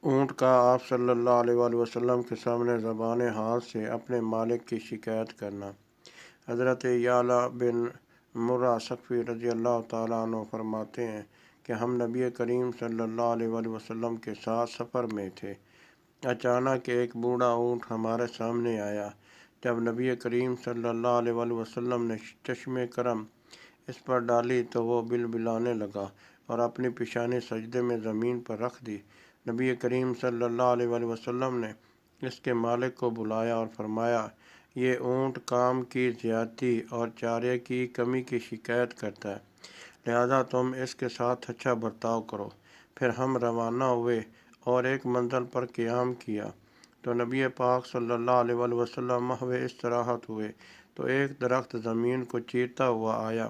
اونٹ کا آپ صلی اللہ علیہ وآلہ وسلم کے سامنے زبان حال سے اپنے مالک کی شکایت کرنا۔ حضرت یعلا بن مرہ ثقفی رضی اللہ تعالیٰ عنہ فرماتے ہیں کہ ہم نبی کریم صلی اللہ علیہ وآلہ وسلم کے ساتھ سفر میں تھے۔ اچانک ایک بوڑھا اونٹ ہمارے سامنے آیا۔ جب نبی کریم صلی اللہ علیہ وآلہ وسلم نے چشم کرم اس پر ڈالی تو وہ بلبلانے لگا اور اپنی پیشانی سجدے میں زمین پر رکھ دی۔ نبی کریم صلی اللہ علیہ وآلہ وسلم نے اس کے مالک کو بلایا اور فرمایا، یہ اونٹ کام کی زیادتی اور چارے کی کمی کی شکایت کرتا ہے، لہذا تم اس کے ساتھ اچھا برتاؤ کرو۔ پھر ہم روانہ ہوئے اور ایک منزل پر قیام کیا تو نبی پاک صلی اللہ علیہ وآلہ وسلم محو استراحت ہوئے تو ایک درخت زمین کو چیرتا ہوا آیا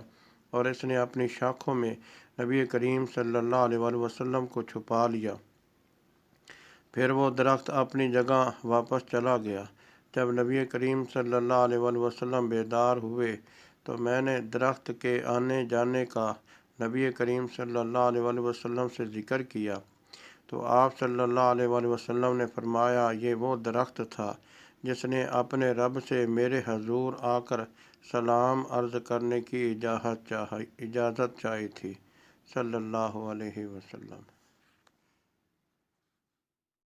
اور اس نے اپنی شاخوں میں نبی کریم صلی اللہ علیہ وآلہ وسلم کو چھپا لیا۔ پھر وہ درخت اپنی جگہ واپس چلا گیا۔ جب نبی کریم صلی اللہ علیہ وآلہ وسلم بیدار ہوئے تو میں نے درخت کے آنے جانے کا نبی کریم صلی اللہ علیہ وآلہ وسلم سے ذکر کیا تو آپ صلی اللہ علیہ وآلہ وسلم نے فرمایا، یہ وہ درخت تھا جس نے اپنے رب سے میرے حضور آ کر سلام عرض کرنے کی اجازت چاہی تھی، صلی اللہ علیہ وسلم۔